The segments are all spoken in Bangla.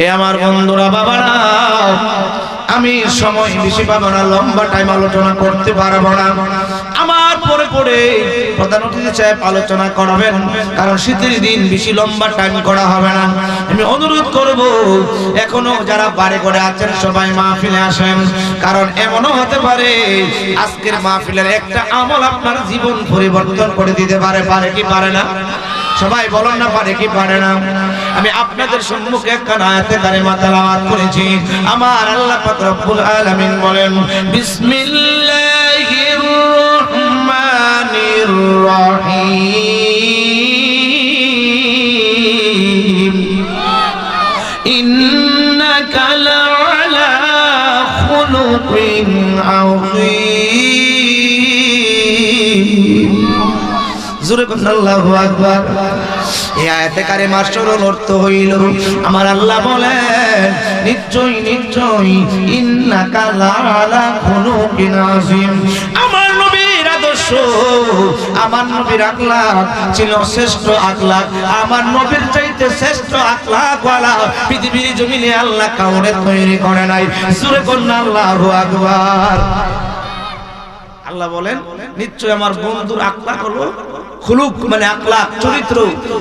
এ আমার বন্ধুরা বাবারা, আমি সময় বেশি পাবো না, লম্বা টাইম আলোচনা করতে পারবো না। আমার পরে পরে প্রধান অতিথি সাহেব আলোচনা করবেন, কারণ শীতের দিন বেশি লম্বা টাইম করা হবে না। আমি অনুরোধ করব, এখনো যারা বাড়ি করে আছেন সবাই মাহফিলে আসেন, কারণ এমনও হতে পারে আজকের মাহফিলের একটা আমল আপনার জীবন পরিবর্তন করে দিতে পারে। পারে কি পারে না? সবাই বলেন না, পারে কি পারে না? আমি আপনাদের সম্মুখে একটা আয়াতে কারিমা তেলাওয়াত করেছি। আমার আল্লাহ পাক রব্বুল আলামিন বলেন, বিসমিল্লাহির রহমানির রহিম, ইন্নাকা লাআলা খুলুকিন আযীম। জোরে বলেন আল্লাহু আকবার। এই আয়াতে কারিমার সরল অর্থ হইল, আমার আল্লাহ বলেন, নিশ্চয়ই নিশ্চয়ই ইন্নাকা লাআলা খুলুকিন আযীম। আমার নবীর আদর্শ, আমার নবীর আখলাক ছিল শ্রেষ্ঠ আখলাক। আমার নবীর চাইতে শ্রেষ্ঠ আখলাক ওয়ালা পৃথিবীর জমিনে আল্লাহ কাউরে তৈরি করে নাই। জোরে বলেন আল্লাহু আকবার। আল্লাহ বলেন, নিশ্চয় আমার বন্ধুর আখলাক হলো খুলুক, মানে আখলাক চরিত্র,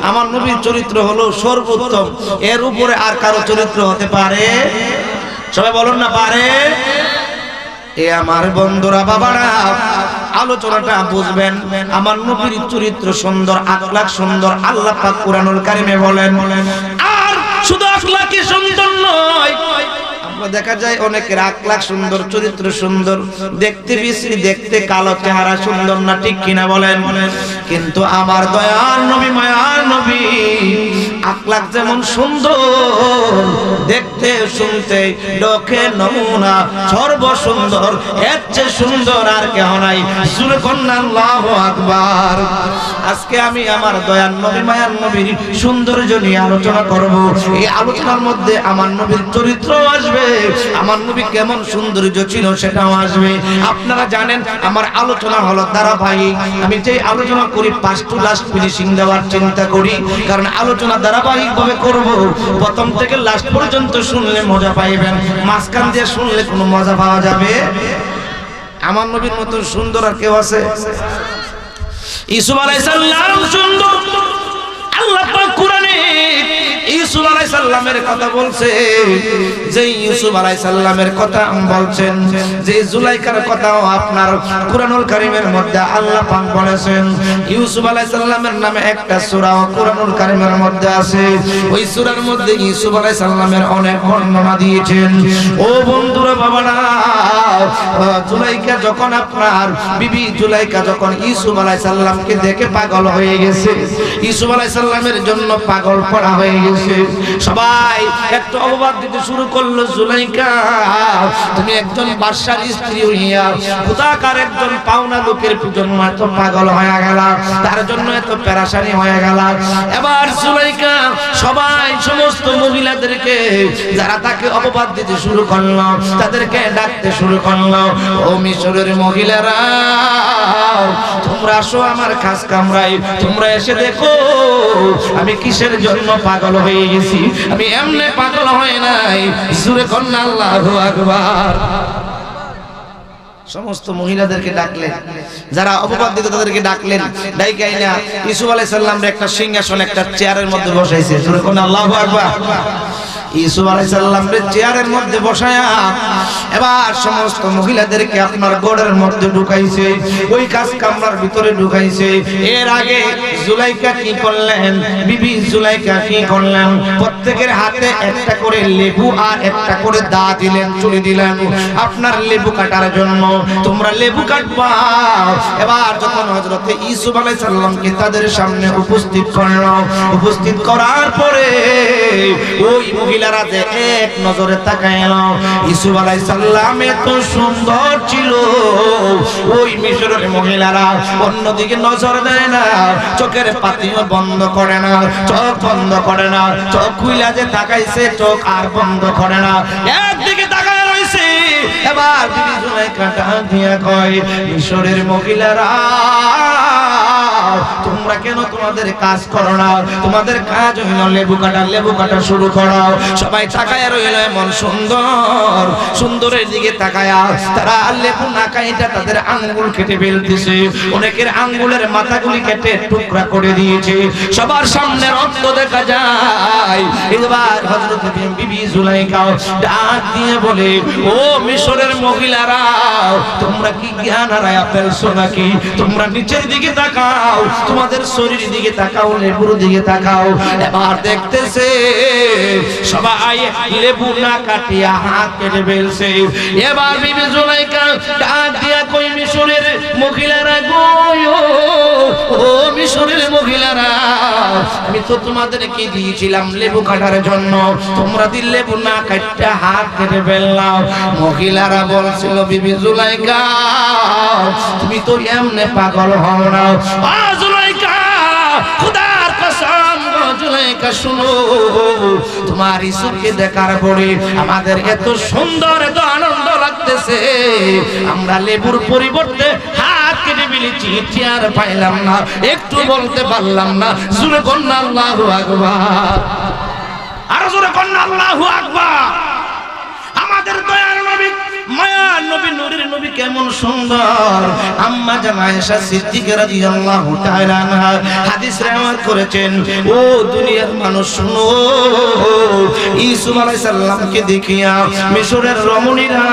আমার নবীর চরিত্র হলো সর্বোত্তম। এর উপরে আর কারো চরিত্র হতে পারে? সবাই বলুন না, পারে? এ আমার বন্ধুরা বাবারা, আলোচনাটা বুঝবেন। আমার নবীর চরিত্র সুন্দর, আখলাক সুন্দর। আল্লাহ পাক কুরআনুল কারীমে বলেন, আর শুধু আখলাকই সুন্দর নয়, দেখা যায় অনেকের আখলাক সুন্দর, চরিত্র সুন্দর, দেখতে বিশ্রী, দেখতে কালো, চেহারা সুন্দর না, ঠিক কিনা বলেন? কিন্তু আমার দয়ার নবী, মায়ার নবী, আখলাক যেমন সুন্দর, দেখতে শুনতে লোকে নমুনা, সর্ব সুন্দর, এর চেয়ে সুন্দর আর কেহ নাই। জোরে বলেন আল্লাহু আকবার। আজকে আমি আমার দয়ার নবী, মায়ার নবীর সৌন্দর্য নিয়ে আলোচনা করব। এই আলোচনার মধ্যে আমার নবীর চরিত্র আসবে, আমার নবী কেমন সৌন্দর্য ছিল সেটাও আসবে। আপনারা জানেন আমার আলোচনা হলো ধারাবাহিক। আমি যে আলোচনা করি ফার্স্ট টু লাস্ট ফিনিশিং দেওয়ার চিন্তা করি, কারণ আলোচনা ধারাবাহিক ভাবে করব। প্রথম থেকে লাস্ট পর্যন্ত শুনলে মজা পাইবেন, মাঝখান দিয়ে শুনলে কোনো মজা পাওয়া যাবে? আমার নবীর মতো সুন্দর আর কেউ আছে? ইউসুফ আলাইহিস সালাম সুন্দর। আল্লাহ পাক কোরআনে ইউসুফ আলাইহিস সালামের কথা বলছে, যে ইউসুফ আলাইহিস সালামের কথা বলছেন, যে জুলাইখার কথাও আপনার কুরআনুল কারীমের মধ্যে আল্লাহ পাক বলেছেন। ইউসুফ আলাইহিস সালামের নামে একটা সূরা কুরআনুল কারীমের মধ্যে আছে। ওই সূরার মধ্যে ইউসুফ আলাইহিস সালামের অনেক বর্ণনা দিয়েছেন। ও বন্ধুরা বাবারা, জুলাইখা যখন আপনার বিবি জুলাইখা যখন ইউসুফ আলাইহিস সালামকে দেখে পাগল হয়ে গেছে, ইউসুফ আলাইহিস সালামের জন্য পাগল পড়া হয়ে গেছে। সবাই একটু অপবাদ দিতে শুরু করলো, জুলাইখা তুমি একজন বাদশার স্ত্রী হইয়া খোদাকার একজন পাওনা লোকের জন্য এত পাগল হয়ে গেল, তার জন্য এত পেরেশানি হয়ে গেল। এবার জুলাইখা সবাই সমস্ত মহিলাদেরকে যারা তাকে অপবাদ দিতে শুরু করলো তাদেরকে ডাকতে শুরু করলো, ও মিশরের মহিলারা, তোমরা আসো আমার খাস কামরায়, তোমরা এসে দেখো আমি কিসের জন্য পাগল হয়ে গেছি। আমি এমনি পাগল হয় নাই। জোরে বলেন আল্লাহু আকবার। সমস্ত মহিলাদেরকে ডাকলেন, যারা অপবাদ দিত তাদেরকে ডাকলেন। ডাইকাইনা ইউসুফ আলাইহিস সালামের একটা সিংহাসন, একটা চেয়ারের মধ্যে বসাইছে। জোরে বলেন আল্লাহু আকবার। ইউসুফ আলাইহিস সালামের চেয়ারের মধ্যে বসায়া এবার সমস্ত মহিলাদেরকে আপনার গড়ের মধ্যে ঢুকাইছে, ওই কাজ কামরার ভিতরে ঢুকাইছে। এর আগে জুলাইখা কি করলেন, বিবি জুলাইখা কি করলেন, প্রত্যেকের হাতে একটা করে লেবু আর একটা করে দা দিলেন, চুরি দিলেন আপনার লেবু কাটার জন্য। তোমরা লেবু কাটবা। এবার যখন হযরত ইউসুফ আলাইহিস সালামকে তাদের সামনে উপস্থিত করলো, উপস্থিত করার পরে ওই মহিলারা যে এক নজরে তাকাইল, ইউসুফ আলাইহিস সালাম এত সুন্দর ছিল, ওই মিশরের মহিলারা অন্যদিকে নজর দেয় না, চোখের পাতিও বন্ধ করে না, চোখ বন্ধ করে না, চোখ খুইলা যে তাকাইছে চোখ আর বন্ধ করে না, একদিকে তাকায় রইছে। এবার বিবি জুলাইখা ডাক দিয়া কয়, মিশরের মহিলারা তোমরা কেন তোমাদের কাজ করো না? তোমাদের কাজ হইল লেবু কাটা শুরু করো। সবাই তাকায় রইল এমন সুন্দর সুন্দরের দিকে তাকায়া তারা লেবু না কাইটা তাদের আঙ্গুল কেটে ফেলতেছে। অনেকের আঙ্গুলের মাথাগুলি কেটে টুকরা করে দিয়েছে। সবার সামনে রক্ত দেখা যায়। এবার হযরত বিবি জুলাইখা ডাক দিয়ে বলে, ও মিশরের মহিলারা, তোমরা কি জ্ঞান হারায়া ফেলছো নাকি? তোমরা নিচের দিকে তাকাও, তোমাদের শরীরের দিকে তাকাও, লেবুর দিকে তাকাও। এবার দেখতেছে সবাই লেবু না কাটিয়া হাত কেটে ফেলছে। এবার বিবি জুলাইখা ডাক দিয়া কই, মিশরের মহিলারা গো, ও মিশরের মহিলারা, আমি তো তোমাদেরকে দিয়েছিলাম লেবু কাটার জন্য, তোমরা দিলে লেবু না কাটতে হাত কেটে ফেললাম। মহিলারা বলছিল, বিবি জুলাইখা তুমি তো এমনি পাগল হও না। জুলাইখা, খোদার কসম গো জুলাইখা, শুনো, তোমার ইসুকে দেখার পরে আমাদের এত সুন্দর, এত আনন্দ লাগতেছে, আমরা লেবুর পরিবর্তে হাত কেটে ফেলেছি, চেয়ার পাইলাম না, একটু বলতে পারলাম না। জোরে কন্যা আল্লাহু আকবার, আর জোরে কন্যা আল্লাহু আকবার। আমাদের দয়ার নবী, মায়ার নবী, নূরের নবী কেমন সুন্দর। আম্মা জান আয়েশা সিদ্দিকা রাদিয়াল্লাহু তাআলা আনহা হাদিস রিওয়ায়াত করেছেন, ও দুনিয়ার মানুষ শুনো, ইউসুফ আলাইহিস সালামকে দেখিয়া মিশরের রমণীরা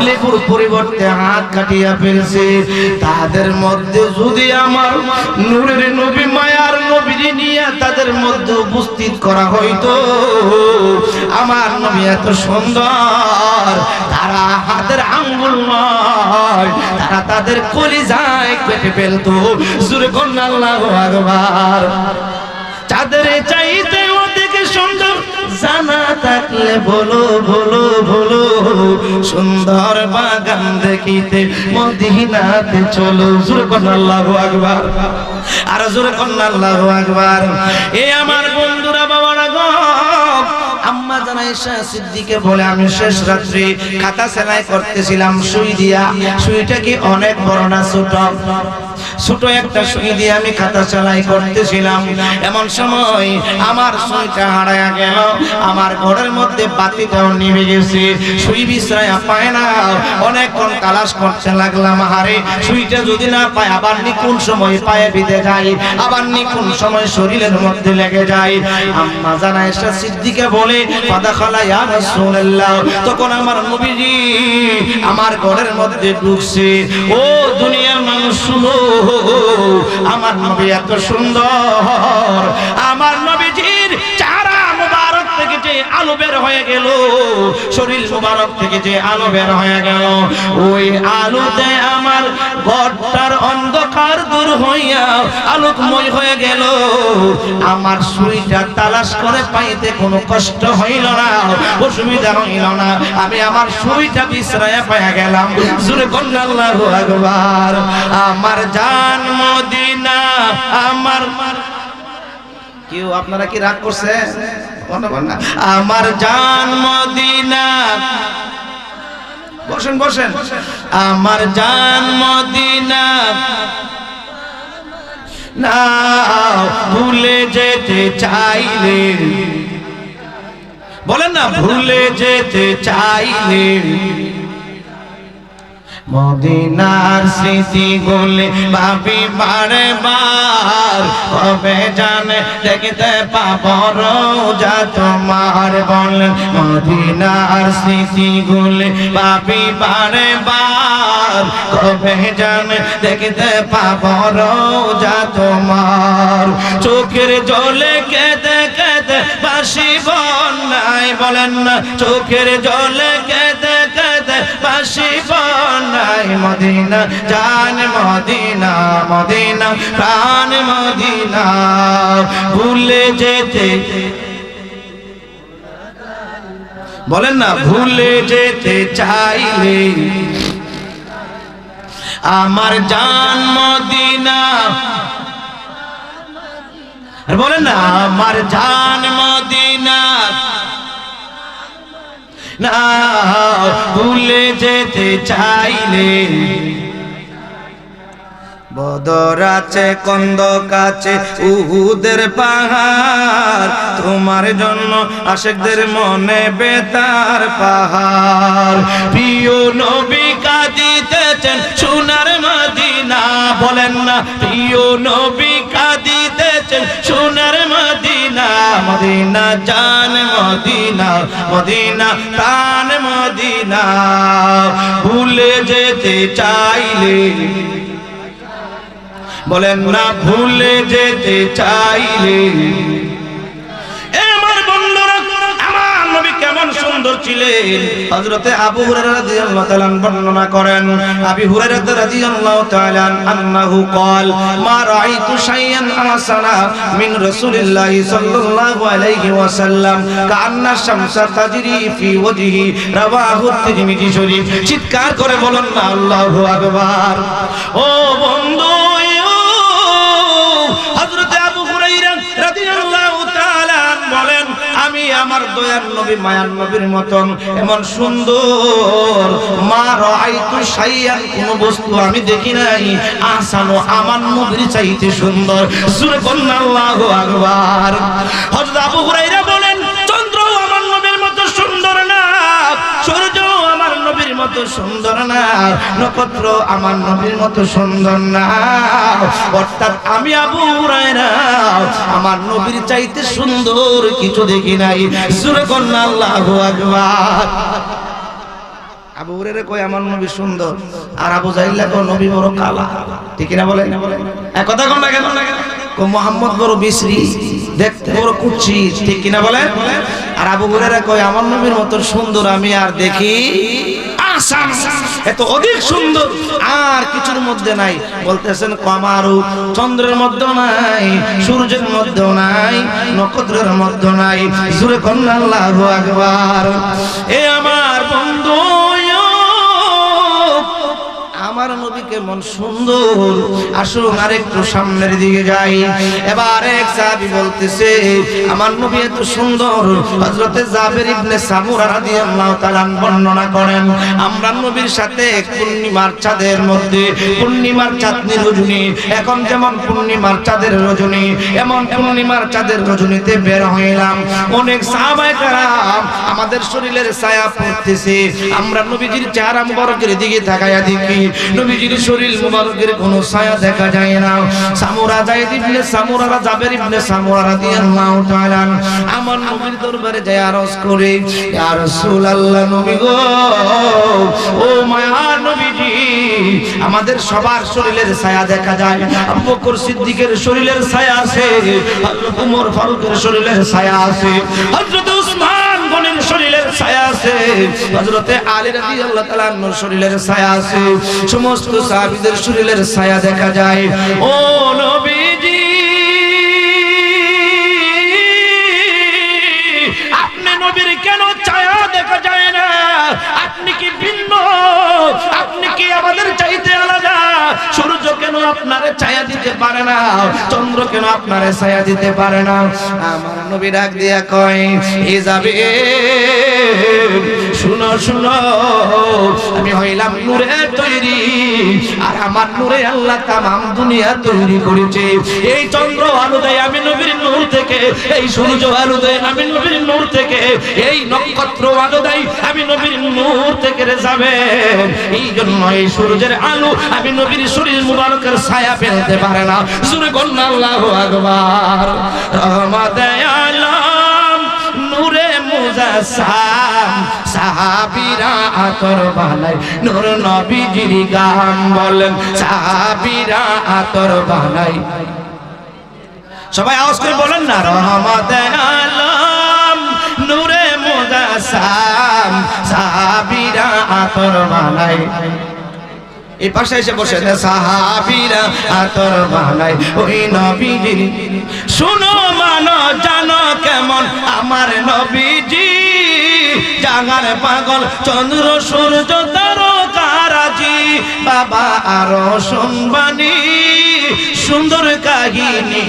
লেবুর পরিবর্তে হাত কাটিয়া ফেলছে। তাদের মধ্যে যদি আমার নূরের নবী, মায়ার নবী নিয়ে তাদের মধ্যে উপস্থিত করা হইতো, আমার নবী এত সুন্দর, তারা হাতের আঙ্গুল নয়, তারা তাদের কলিজায় কেটে ফেলতো। জোরে কন্যা আল্লাহু আকবার। চাঁদের চাইতে ওদিকে সুন্দর জানা থাকলে বলো বলো বলো, সুন্দর বাগান দেখিতে মদিনাতে চলো। জোরে কন্যা আল্লাহু আকবার, আর জোরে কন্যা আল্লাহু আকবার। এ আমার বন্ধুরা, বাবারা গো, আম্মা জান আয়েশা সিদ্দিকা বলে, আমি শেষ রাত্রি খাতা সেলাই করতেছিলাম সুই দিয়া। সুইটা কি অনেক বড় না ছোট? ছোট একটা সুই দিয়ে আমি খাতা সেলাই করতেছিলাম। এমন সময় আমার সুইটা হারায়া গেল। আমার ঘরের মধ্যে বাতিটাও নিভে গেছে, সুই বিশ্রায়া পায় না। অনেকক্ষণ তালাশ করতে লাগলাম, হারে সুইটা যদি না পায়, আবার নিকুন সময় পায়ে বিঁধে যায়, আবার নিকুন সময় শরীরের মধ্যে লেগে যায়। আম্মা জান আয়েশা সিদ্দিকা বলে, ফাদাখালা ইয়া রাসূলুল্লাহ, তখন আমার নবীজি আমার ঘরের মধ্যে ঢুকছে। ও দুনিয়ার মানুষ শুনো, আমার নবী এত সুন্দর, আমার নবীজির চেহারা মুবারক থেকে যে আলো বের হয়ে গেল, শরীর মুবারক থেকে যে আলো বের হয়ে গেল, ওই আলোতে আমার ঘরটার অন্ধকার দূর হইয়া আলোকময় হয়ে গেল। আমার সুইটা তালাশ করে পাইতে কোনো কষ্ট হইল না, অসুবিধা হইল না। আমি আমার সুইটা বিশ্রায়া পাইয়া গেলাম। জোরে কন্যা আল্লাহু আকবার। আমার জান মদিনা, আমার কেউ আপনারা কি রাগ করছে? আমার জান মদিনা, বসেন বসেন। আমার জান মদিনা না ভুলে যেতে চাইলে, বলেন না, ভুলে যেতে চাইলে মদিনার স্মৃতি গুলি ভাবি বারে বার, কবে জানে দেখতে পাবো রোজা তোমার। বলেন মদিনার স্মৃতি গুলি ভাবি বারে বার, কবে জানে দেখতে পাবো রোজা তোমার। চোখের জলে কেঁদে কেঁদে বাসি বন্যায়, বলেন না, চোখের জলে কেঁদে কেঁদে বাসি বন্যায়। মদিনা জান মদিনা, মদিনা প্রাণ মদিনা, ভুলে যেতে, বলেন না, ভুলে যেতে চাইলে আমার জান মদিনা, বলেন না, আমার জান মদিনা না ভুলে যেতে চাইলে বদর আছে কন্দক আছে উহুদের পাহাড় তোমার জন্য আশিকদের মনে বেতার পাহাড় প্রিয় নবী কাঁদিতেছেন সোনার মদিনা বলেন না প্রিয় নবী কাঁদিতেছেন সোনার মদিনা মদিনা জান মদিনা মদিনা প্রাণ মদিনা ভুলে যেতে চাইলে বলেন না ভুলে যেতে চাইলে আমার বন্ধুরা আমার নবী কেমন সুন্দর ছিলেন হযরতে আবু হুরায়রা রাদিয়াল্লাহু তাআলা বর্ণনা করেন আবু হুরায়রা রাদিয়াল্লাহু তাআলা আন্নাহু قال ما رايت شيئا احسن من رسول الله صلى الله عليه وسلم كأن الشمس تجري في وجهه رواه الترمذي শরীফ চিৎকার করে বলেন না আল্লাহু আকবার ও বন্ধু হযরতে আবু হুরায়রা রাদিয়াল্লাহু তাআলা বলেন আমি আমার দয়ার নবী মায়ার নবীর মতন এমন সুন্দর মা রাআইতু শাইয়ান কোন বস্তু আমি দেখি নাই আহসানু আমার নবীর চাইতে সুন্দর সূরা বলেন আল্লাহু আকবার হযরত আবু হুরায়রা বলেন চন্দ্র আমার নবীর মতো সুন্দর না সূর্য আমার নবীর মতো সুন্দর না নক্ষত্র আমার নবীর মতো সুন্দর না অর্থাৎ আমি আবু হুরায়রা আমার নবীর চাইতে সুন্দর কিছু দেখি নাই সূরা বলেন আল্লাহু আকবার আবু হুরায়রা কয় আমার নবী সুন্দর আর আবু জাহিল কয় নবী বড় কালা ঠিক না বলেন এক কথা কোন না কেন কো মুহাম্মদ বড় বিশ্রী দেখতে বড় কুচ্ছি ঠিক কি না বলেন আর আবু হুরায়রা কয় আমার নবীর মতো সুন্দর আমি আর দেখি আসাম এত অধিক সুন্দর আর কিছুর মধ্যে নাই বলতেছেন কমারু চন্দ্রের মধ্যে নাই সূর্যের মধ্যে নাই নক্ষত্রের মধ্যে নাই জোরে বলেন আল্লাহু আকবার এ আমার বন্ধু আমার নবী কেমন সুন্দর আসুন আরেকটু সামনের দিকে যাই এবার এক সাহাবী বলতেছে আমার নবী এত সুন্দর হযরতে জাবের ইবনে সামুরা রাদিয়াল্লাহু তাআলা বর্ণনা করেন আমরা নবীর সাথে পূর্ণিমার চাঁদের মধ্যে পূর্ণিমার চাঁদনি রজনী এখন যেমন পূর্ণিমার চাঁদের রজনী এমন পূর্ণিমার চাঁদের রজনীতে বের হইলাম অনেক সাহাবায়ে কেরাম আমাদের শরীরের ছায়া পড়তেছে আমরা নবীজির চেহারা মুবারকের দিকে তাকায়া দেখি নবীজির শরীর মুবারকের কোনো ছায়া দেখা যায় না সামুরা যায়েদ ইবনে সামুরা জাবের ইবনে সামুরা রাদিয়াল্লাহু তাআলা আমার নবীর দরবারে যায় আরজ করে ইয়া রাসূলুল্লাহ নবী গো ও মায়ার নবীজি আমাদের সবার শরীরের ছায়া দেখা যায় আবু বকর সিদ্দিকের শরীরের ছায়া আছে হযরত ওমর ফারুকের শরীরের ছায়া আছে হযরত উসমান গনির শরীরের ছায়া আছে হযরতে আলী রাদিয়াল্লাহু তাআলা আনহুর শরীরের ছায়া আছে সমস্ত সাহাবীদের শরীরের ছায়া দেখা যায় ও নবীজি আপনি নবীর কেন ছায়া দেখা যায় না আপনি কি ভিন্ন আপনি কি আমাদের চাইতে আলাদা সূর্য কেন আপনারে ছায়া দিতে পারে না চন্দ্র কেন আপনারে ছায়া দিতে পারে না আমার নবী ডাক দিয়া কয় এ যাবে শুনো শুনো আমি হইলাম নূরে তৈরি আর আমার নূরে আল্লাহ তামাম দুনিয়া তৈরি করেছে এই চন্দ্র আলো দেয় আমি নবীর নূর থেকে এই সূর্য আলো দেয় আমি নবীর নূর থেকে এই নক্ষত্র আলো দেয় আমি নবীর নূর থেকে যাবে এই জন্য এই সূর্যের আলো আমি নবীর শরীর মুবারকের ছায়া ফেলতে পারে না জোরে বলেন আল্লাহু আকবার রহমতে আলম নূরে মুজাসসাম সাহাবীরা আতর বানায় নূর নবীজির গান বলেন সাহাবীরা আতর বানায় সবাই আওয়াজ করে বলেন না রহমতে আলম নূরে মুজাসসাম সাহাবীরা আতর বানায় এই পাশে এসে বসে সাহাবীরা আতর বানায় ওই নবীজির শুনো মানো জানো কেমন আমার নবীজি জাগার পাগল চন্দ্র সূর্য তারকারাজি বাবা আরো শুনবানি সুন্দর কাহিনী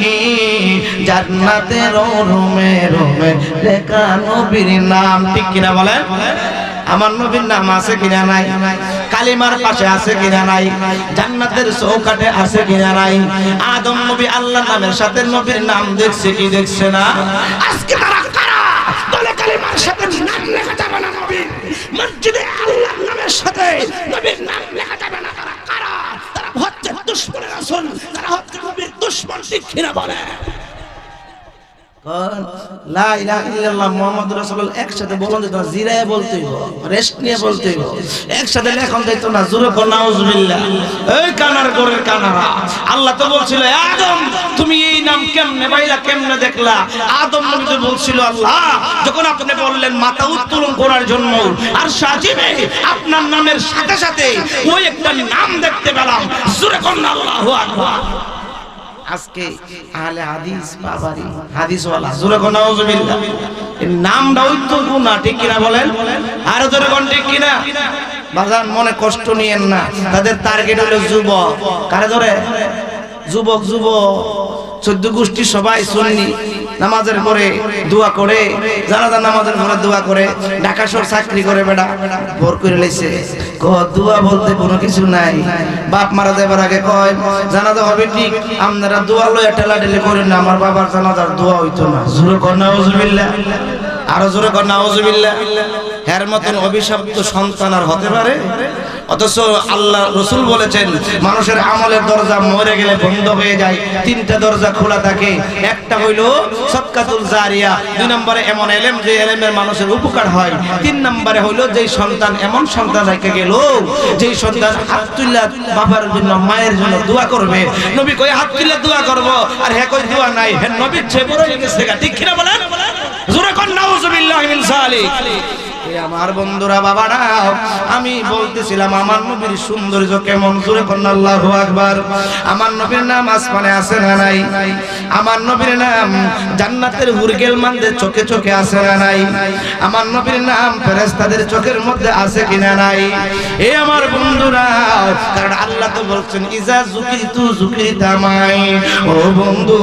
জান্নাতের রুমে রুমে লেখা নবীর নাম ঠিক কিনা বলেন আমার নবীর নাম আছে কিনা নাই, কালিমার পাশে আছে কিনা নাই, জান্নাতের চৌকাঠে আছে কিনা নাই। আদম নবী আল্লাহর নামের সাথে নবীর নাম দেখছে কি দেখছে না? আজকে তারা কারা বলে কালিমার সাথে নাম লেখা যাবে না নবীর, মসজিদে আল্লাহর নামের সাথে নবীর নাম লেখা যাবে না, তারা কারা? তারা হচ্ছে দুশমনের রাসূল, তারা হচ্ছে নবীর দুশমন। ঠিক কিনা বলে? লা ইলাহা ইল্লাল্লাহ মুহাম্মাদুর রাসূলুল্লাহ একসাথে বলুন যেত না, জিরায়ে বলতে হইব, রেস্ট নিয়ে বলতে হইব, একসাথে লেখন দিত না। জোরে কর নাউজুবিল্লাহ। এই কানার গোরের কানারা, আল্লাহ তো বলছিল আদম তুমি এই নাম কেমনে পাইলা, কেমনে দেখলা? আদম নবী তো বলছিল আল্লাহ যখন আপনি বললেন মাথা উত্তোলন করার জন্য আর সাজিবে আপনার নামের সাথে সাথে ওই একটা নাম দেখতে পেলাম। জোরে কর আল্লাহু আকবার। আজকে আহলে হাদিস বাবারি হাদিসওয়ালা জোরে কোন নাউজুবিল্লাহ, এই নামটা ওই তো গুনাহ। ঠিক কিনা বলেন? আর জোরে কোন ঠিক কিনা? বাজান মনে কষ্ট নিয়েন না, তাদের টার্গেট হলো যুবক। কারে ধরে? যুবক যুবক 14 গোষ্ঠী সবাই সুন্নি, নামাজের পরে দোয়া করে, জানাজা নামাজের পরে দোয়া করে, ঢাকা শহর চাকরি করে বেটা ভোর করে লইছে। দোয়া বলতে কোনো কিছু নাই। বাপ মারা যাবার আগে কয় জানাজা হবে ঠিক, আপনারা দোয়া লইয়া ঠেলাঠেলি করেন না, আমার বাবার জানাজার দোয়া হইতো না। জোরে কর নাউজুবিল্লাহ, আরো জোরে কর নাউজুবিল্লাহ। এর মতন অভিশপ্ত সন্তান আর হতে পারে? অথচ আল্লাহ রাসূল বলেছেন মানুষের আমলের দরজা মরে গেলে বন্ধ হয়ে যায়, 3টা দরজা খোলা থাকে। একটা হইল সদকাতুল জারিয়া, 2 নম্বরে এমন ইলম যে ইলমের মানুষের উপকার হয়, 3 নম্বরে হইল যেই সন্তান এমন সন্তান রেখে গেল যেই সন্তান হাত তুলে বাবার জন্য মায়ের জন্য দোয়া করবে। নবী কই হাত তুলে দোয়া করব, আর হে কই দোয়া নাই, হে নবীর চেয়ে বড় হয়ে গেছে। ঠিক কি না বলেন? জোরে কোন নাউজুবিল্লাহি মিন যালিক। আমার বন্ধুরা বাবারা, আমি বলতেছিলাম আমার নবীর সৌন্দর্য কেমন। জোরে কোন আল্লাহু আকবার। আমার নবীর নাম আসমানে আছে না নাই? আমার নবীর নাম জান্নাতের হুরগেল মানদের চোখে চোখে আছে না নাই? আমার নবীর নাম ফেরেশতাদের চোখের মধ্যে আছে কিনা নাই? এই আমার বন্ধুরা, কারণ আল্লাহ তো বলছেন ইজা যুকিতু যুকিতা মাই। ও বন্ধু,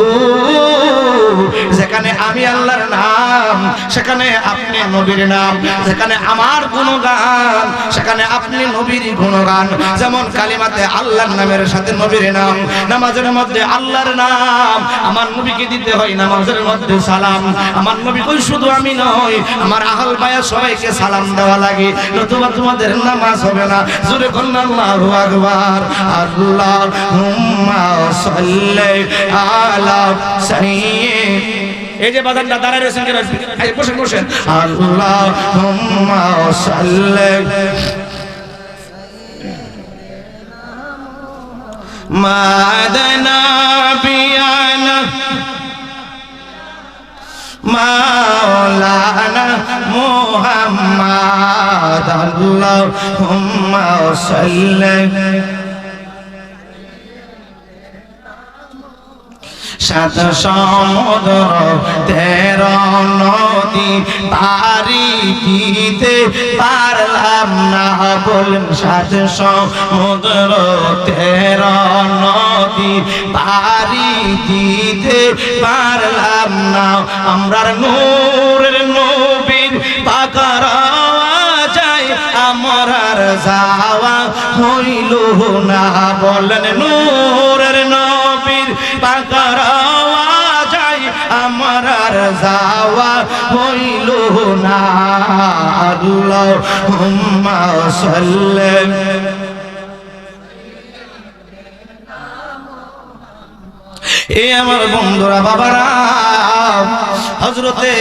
যেখানে আমি আল্লাহর নাম সেখানে আপনি নবীর নাম, যেখানে আমার গুণগান সেখানে আপনি নবীর গুণগান। যেমন কালিমাতে আল্লাহর নামের সাথে নবীর নাম, নামাজের মধ্যে আল্লাহর নাম, আমার নবীকে দিতে হয় নামাজের মধ্যে সালাম। আমার নবী কই শুধু আমি নই, আমার আহল বায়া সবাইকে সালাম দেওয়া লাগে, নতুবা তোমাদের নামাজ হবে না। জোরে কোন আল্লাহু আকবার। আল্লাহুম্মা সাল্লি আলা সাইয়্যিদ। এই যে বাজানটা দাঁড়ায় রয়েছেন কেন? বসেন বসেন। আল্লাহুম্মা সাল্লি মাদানা বিয়ানা মাওলানা মুহাম্মদ। আল্লাহুম্মা সাল্লি। 7 সমুদ্র 13 নদী পারি দিতে পারলাম না। বলুন 7 সমুদ্র 13 নদী পারি দিতে পারলাম না। আমরার নূরের নবীর পাকার যায় আমরার যাওয়া হইল না। বলেন নূরের নবীর পাকার যায় আমরার যাওয়া হইল না। আল্লাহুম্মা সাল্লি। এ আমার বন্ধুরা বাবারা, হযরতে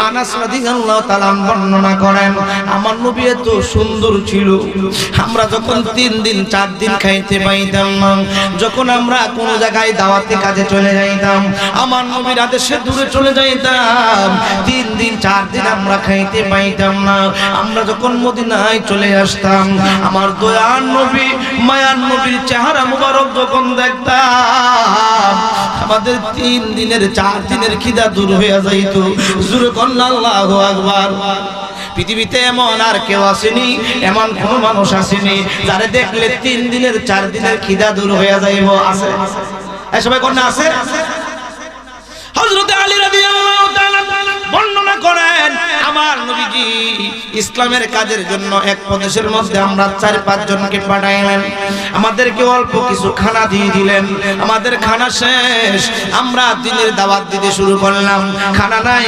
আনাস রাদিয়াল্লাহু তাআলা বর্ণনা করেন আমার নবী এত সুন্দর ছিল, আমরা যখন 3 দিন 4 দিন খাইতে পাইতাম না, যখন আমরা কোন জায়গায় দাওয়াতে কাজে চলে যাইতাম, আমার নবীর আদেশে দূরে চলে যাইতাম, 3 দিন 4 দিন আমরা খাইতে পাইতাম না। আমরা যখন মদিনায় চলে আসতাম, আমার দয়ার নবী মায়ার নবীর চেহারা মুবারক যখন দেখতাম, আমাদের 3 দিনের 4 দিনের খিদা দূর হয়ে যাইত। জোরে কোন আল্লাহু আকবার। পৃথিবীতে এমন আর কেউ আসেনি, এমন কোন মানুষ আসেনি যারে দেখলে 3 দিনের 4 দিনের খিদা দূর হয়ে যাইব। আছে? এই সবাই কোন আছে? হযরত আলী রাদিয়াল্লাহু তাআলা বর্ণনা করেন আমার নবীজি ইসলামের কাজের জন্য এক প্রদেশের মধ্যে আমরা 4-5 জনকে পাঠাইলেন, আমাদেরকে অল্প কিছু খানা দিয়ে দিলেন। আমাদের খানা শেষ, আমরা দিনের দাওয়াত দিতে শুরু করলাম। খানা নাই,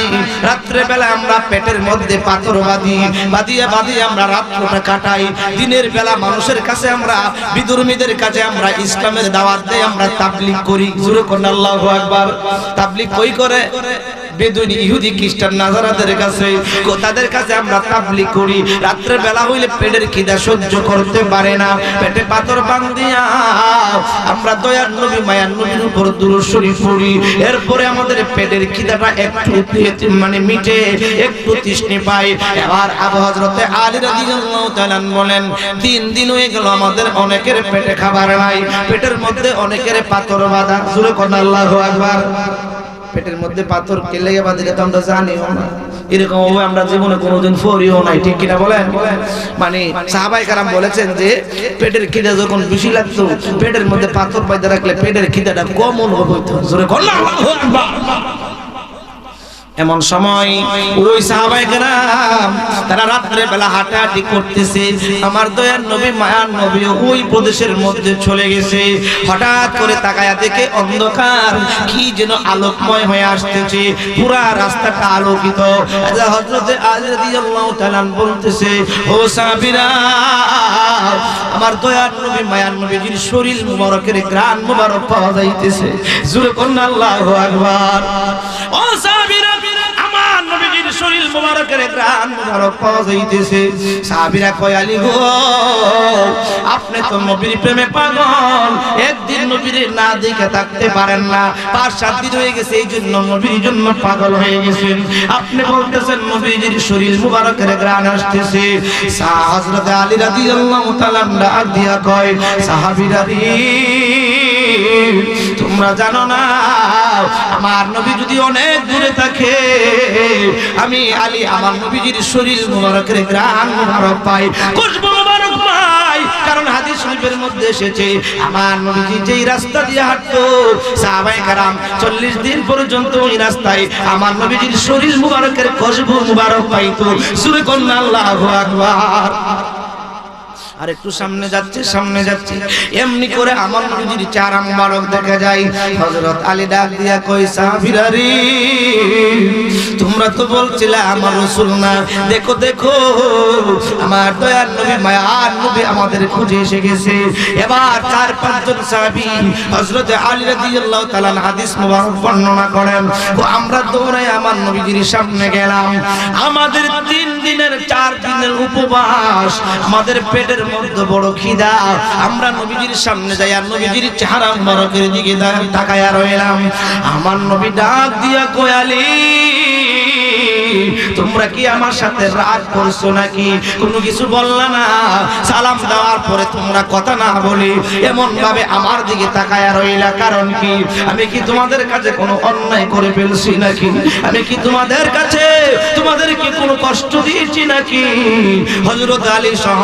রাত্রে বেলা আমরা পেটের মধ্যে পাথর বাঁধিয়ে আমরা রাত্রটা কাটাই। দিনের বেলা মানুষের কাছে আমরা, বিধর্মীদের কাছে আমরা ইসলামের দাওয়াত দেই, আমরা তাবলীগ করি। জোরে কোন আল্লাহু আকবার। তাবলীগ কই করে? বেদুইন, ইহুদি, খ্রিস্টান, নাজারাদের কাছে, তাদের কাছে আমরা তাবলীগ করি। রাত্রে বেলা হইলে পেটের খিদা সহ্য করতে পারে না, পেটে পাথর বাঁধিয়া আমরা দয়ার নবী মায়ার নবীর উপর দুরূদ শরীফ পড়ি। এরপরে আমাদের পেটের খিদাটা একটু মানে মিটে, একটু তৃষ্ণা পাই। এবার আবু হযরত আলী রাদিয়াল্লাহু তাআলা বলেন, 3 দিন হয়ে গেল আমাদের অনেকের পেটে খাবার নাই, পেটের মধ্যে অনেকের পাথর বাঁধা। জোরে কোন আল্লাহু আকবার। পেটের মধ্যে পাথর কে লেগে বাঁধিলে তো আমরা জানিও না, এরকম ভাবে আমরা জীবনে কোনোদিন পড়িও নাই, ঠিক কিনা বলেন? মানে সাহাবায়ে কেরাম বলেছেন যে পেটের খিদা যখন বেশি লাগতো, পেটের মধ্যে পাথর বাঁধা রাখলে পেটের খিদাটা কম অনুভব হইতো। জোরে কোন আল্লাহু আকবার। এমন সময় ওই সাহাবায়ে কেরাম তারা রাত্রে বেলা হাঁটাহাঁটি করতেছে, আমার দয়ার নবী মায়ার নবী ওই প্রদেশের মধ্যে চলে গেছে। হঠাৎ করে তাকায়া দেখে অন্ধকার, কি যেন আলোকময় হয়ে আসতেছে, পুরা রাস্তাটা আলোকিত। হযরত আলী রাদিয়াল্লাহু তাআলা বলতেছে, ও সাহাবীরা, আমার দয়ার নবী মায়ার নবীর শরীর মুবারকের ঘ্রাণ মুবারক পাওয়া যাইতেছে। জোরে কোন আল্লাহু আকবার। ও সাহাবীরা, আমার নবীর শরীর মুবারকের ঘ্রাণ মুবারক পাওয়া যাইতেছে। সাহাবীরা কয়, আলী গো, আপনি তো নবীর প্রেমে পাগল, একদিন নবীর না দেখে থাকতে পারেন না, 5-7 দিন হয়ে গেছে, এই জন্য নবীর জন্য পাগল হয়ে গেছেন। আপনি বলতেছেন নবীর শরীর মুবারকের ঘ্রাণ আসতেছে। হযরত আলী রাদিয়াল্লাহু তাআলা ডাক দিয়া কয়, সাহাবীরা রে, তোমরা জানো না আমার নবী যদি অনেক দূরে থাকে, আমি আলী আমার নবীর শরীর মুবারকের ঘ্রাণ মুবারক পাই, খুশবু মুবারক পাই। কারণ হাদিস শরীফের মধ্যে এসেছে, আমার নবীজি যেই রাস্তা দিয়ে হাঁটতো, সাহাবায়ে কেরাম 40 দিন পর্যন্ত ওই রাস্তায় আমার নবীর শরীর মুবারকের খুশবু মুবারক পাইতো। সূরা কোন আল্লাহু আকবার। আর একটু সামনে যাচ্ছে, এমনি করে আমার নবীর চেহারা মুবারক দেখা যায়। হযরত আলী ডাক দিয়া কই, সাহাবীরা রে, তোমরা তো বলছিলে আমার রাসূল না, দেখো দেখো আমার দয়ার নবী মায়ার নবী আমাদের খুঁজে এসে গেছে। এবার 4-5 জন সাহাবী হযরত আলী রাদিয়াল্লাহু তাআলা হাদিস মুবারক বর্ণনা করেন, আমরা দৌড়ায় আমার নবীর সামনে গেলাম। আমাদের 3 দিনের 4 দিনের উপবাস, আমাদের পেটের মধ্যে বড় খিদা, আমরা নবীজির সামনে যাই আর নবীজির চেহারা মুবারকের দিকে তাকায়া রইলাম। আমার নবী ডাক দিয়া কয়, আলী, তোমরা কি আমার সাথে রাগ করছো নাকি? কোনো কিছু বললা না, সালাম দেওয়ার পরে তোমরা কথা না বলি এমন ভাবে আমার দিকে তাকায়া রইলা, কারণ কি? আমি কি তোমাদের কাছে কোনো অন্যায় করে ফেলছি নাকি? আমি কি তোমাদের কাছে তোমাদেরকে কোনো কষ্ট দিয়েছি নাকি? হযরত আলী সহ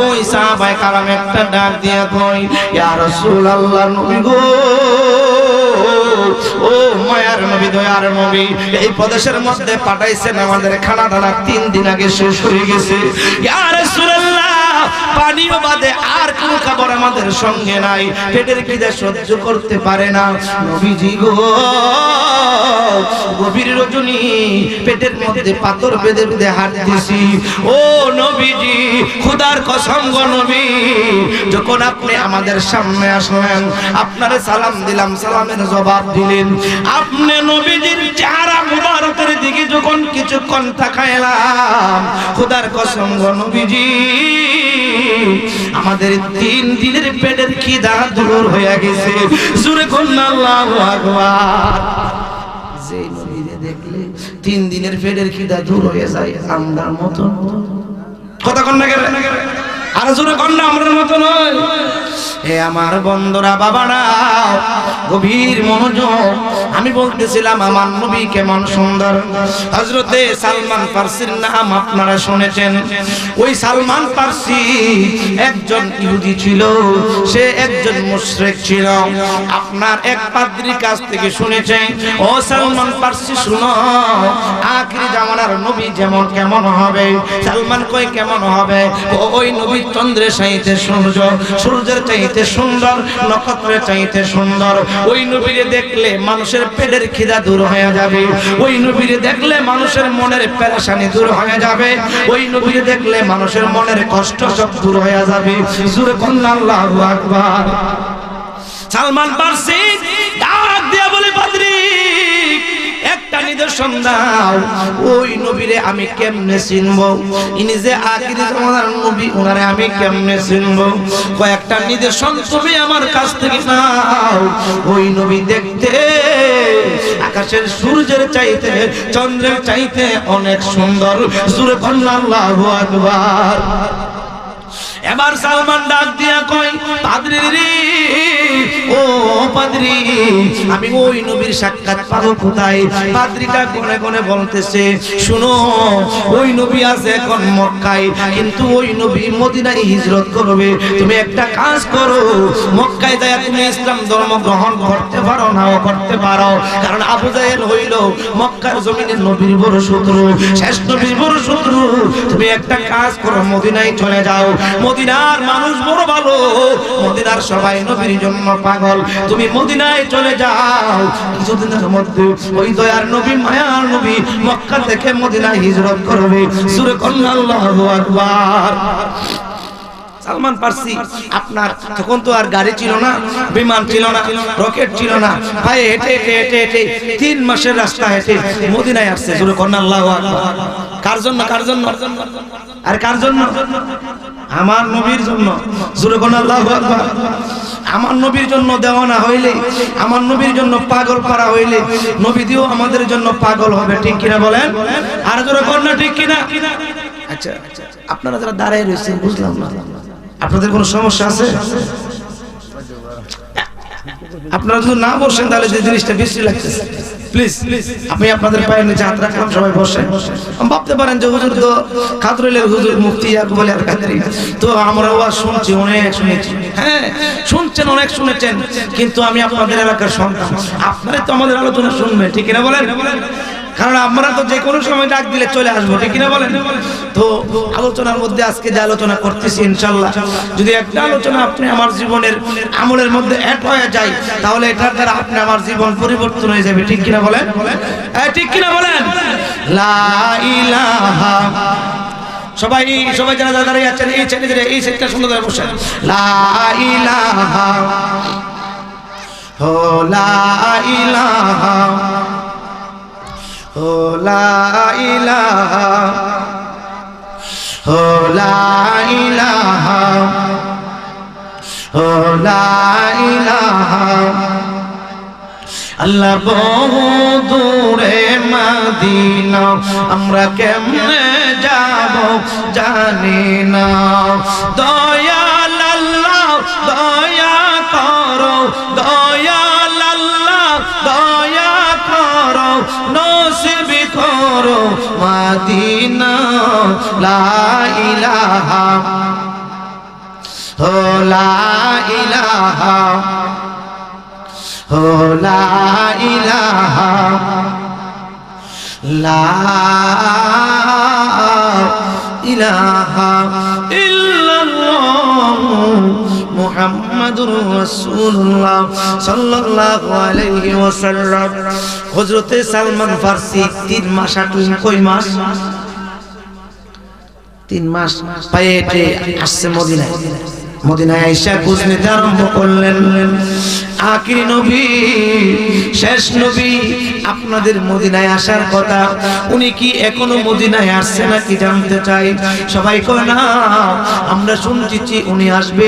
ওই সাহাবায়ে কেরাম একটা ডাক দিয়া কয়, ইয়া রাসূলুল্লাহ, নবী গো, ও মায়ার নবী, দয়ার নবী, এই প্রদেশের মধ্যে পাঠাইছেন, আমাদের খানা দানা 3 দিন আগে শেষ হয়ে গেছে। ইয়া রাসূলুল্লাহ, পানিও বাদে আর কোনো খাবার আমাদের সঙ্গে নাই, পেটের খিদে সহ্য করতে পারে না। নবীজি গো, গভীর রজনী, পেটের মধ্যে পাথর বেঁধে বেঁধে হাঁটতেছি। ও নবীজি, খোদার কসম গো নবী, যখন আপনি আমাদের সামনে আসলেন, আপনারে সালাম দিলাম, সালামের জবাব দিলেন, আপনি নবীজির চেহারা মুবারকের দিকে যখন কিছুক্ষণ তাকাইলাম, খোদার কসম গো নবীজি, আমাদের 3 দিনের পেটের খিদা দূর হয়ে গেছে। জোরে কোন আল্লাহু আকবার। যে নবীরে দেখলে 3 দিনের পেটের খিদা দূর হয়ে যায়, আমরা মত কথা কন না, আর জোরে কন না, আমরা মত নয়। হে আমার বন্ধুরা, বাবারা, গভীর মনোযোগ। আমি বলতেছিলাম আমার নবী কেমন সুন্দর। হযরতে সালমান ফার্সির নাম আপনারা শুনেছেন। ওই সালমান ফার্সি একজন ইহুদি ছিল, সে একজন মুশরিক ছিল। আপনার এক পাদ্রীর কাছ থেকে শুনেছেন, ও সালমান ফার্সি শুনো, আখিরি জামানার নবী যেমন কেমন হবে। সালমান কই কেমন হবে? ওই নবী চন্দ্রের চাইতে সূর্য, সূর্যের চাইতে সুন্দর, নক্ষত্রের চাইতে সুন্দর। ওই নবীরে দেখলে মানুষের পেটের খিদা দূর হয়ে যাবে। ওই নবীরে দেখলে মানুষের মনের পেরেশানি দূর হয়ে যাবে। ওই নবীরে দেখলে মানুষের মনের কষ্ট সব দূর হয়ে যাবে। জোরে বলুন আল্লাহু আকবার। সালমান ফার্সি ডাক দিয়া বলে, পাদ্রী একটা নিদর্শন দাও, ওই নবীরে আমি কেমনে চিনবো? ইনি যে আখিরি জামানার নবী, ওনারে আমি কেমনে চিনবো? কয়েকটা নিদর্শন তুমি আমার কাছ থেকে নাও। ওই নবী দেখতে আকাশের সূর্যের চাইতে, চন্দ্রের চাইতে অনেক সুন্দর। জোরে বলুন আল্লাহু আকবার। এবার সালমান ডাক দিয়া কয়, পাদ্রী রে, ও পাদ্রী, আমি ওই নবীর সাক্ষাৎ পাবো কোথায়? পাদ্রীটা কোনে কোনে বলতেছে, শুনো, ওই নবী আছে এখন মক্কায়, কিন্তু ওই নবী মদিনায় হিজরত করবে। তুমি একটা কাজ করো, মক্কায় যায় তুমি ইসলাম ধর্ম গ্রহণ করতে পারো, নাও করতে পারো। কারণ আবু জাহেল হইল মক্কার জমিনের নবীর বড় শত্রু, শেষ নবীর বড় শত্রু। তুমি একটা কাজ করো, মদিনায় চলে যাও। মদিনার মানুষ বড় ভালো, মদিনার সবাই নবীর জন্য পাগল। তুমি মদিনায় চলে যাও, কিছুদিনের মধ্যে ওই দয়ার নবী, মায়ার নবী মক্কা থেকে মদিনায় হিজরত করবে। সূরা আল্লাহু আকবার। সালমান ফার্সি আপনার তখন তো আর গাড়ি ছিল না, বিমান ছিল না, রকেট ছিল না, পায়ে হেঁটে হেঁটে হেঁটে হেঁটে 3 মাসের রাস্তা হেঁটে মদিনায় আসছে। সূরা আল্লাহু আকবার। কার জন্য? কার জন্য? আর কার জন্য? আমার নবীর জন্য। সূরা আল্লাহু আকবার। আমার নবীর জন্য দেওয়ানা হইলে, আমার নবীর জন্য পাগল করা হইলে, নবী দিও আমাদের জন্য পাগল হবে। ঠিক কিনা বলেন? আর জোরে কোন না, ঠিক কিনা? আচ্ছা, আপনারা যারা দাঁড়ায় রয়েছেন, বুঝলাম না, আপনাদের কোনো সমস্যা আছে? আপনারা যদি না বসেন তাহলে যে জিনিসটা বিশ্রী লাগতেছে, প্লিজ আপনি আপনাদের পায়ের নিচে হাত রাখলাম, সবাই বসেন। ভাবতে পারেন যে হুজুর তো কাদরুলের হুজুর, মুফতি ইয়াকুব আলী আল কাদরি, তো আমরা ওয়াজ শুনছি, অনেক শুনেছি। হ্যাঁ শুনছেন, অনেক শুনেছেন, কিন্তু আমি আপনাদের এলাকার সন্তান, আপনারা তো আমাদের আলোচনা শুনবেন। ঠিক কিনা বলেন? কারণ আমরা তো যে কোনো সময় ডাক দিলে চলে আসবো। ঠিক কিনা বলেন? তো আলোচনার মধ্যে আজকে যে আলোচনা করতেছি, ইনশাআল্লাহ যদি একটা আলোচনা আপনি আমার জীবনের আমলের মধ্যে অ্যাড হয়ে যায়, তাহলে এটার দ্বারা আপনি আমার জীবন পরিবর্তন হয়ে যাবে। ঠিক কিনা বলেন? ঠিক কিনা বলেন? লা ইলাহা, সবাই সবাই যারা দাঁড়িয়ে আছেন এই ছেলেদের এই সেটটা সুন্দর করে বসেন। লা ইলাহা, ও লা ইলাহা, ও লা ইলাহা, ও লা ইলাহা, ও লা ইলাহা। আল্লাহ বহু দূরে মদিনা, আমরা কেমনে যাব জানি না। দয়াল আল্লাহ দয়া করো, দয়াল আল্লাহ দয়া করো, নসিব করো মদিনা। লা ইলাহা, ও লা ইলাহা, ও লা ইলাহা, লা ইলাহা ইল্লাল্লাহ মুহাম্মাদুর রাসূলুল্লাহ সাল্লাল্লাহু আলাইহি ওয়াসাল্লাম। হযরতে সালমান ফার্সি 3 মাস কই মাস? 3 মাস পায়ে হেঁটে আসছে মদিনায়। মদিনায় আয়েশা খোঁজ নিতে আরম্ভ করলেন। আখিরি নবী, শেষ নবী আপনাদের মদিনায় আসার কথা, উনি কি এখনো মদিনায় আসছে নাকি জানতে চাই। সবাই কয় না, আমরা শুনছি উনি আসবে,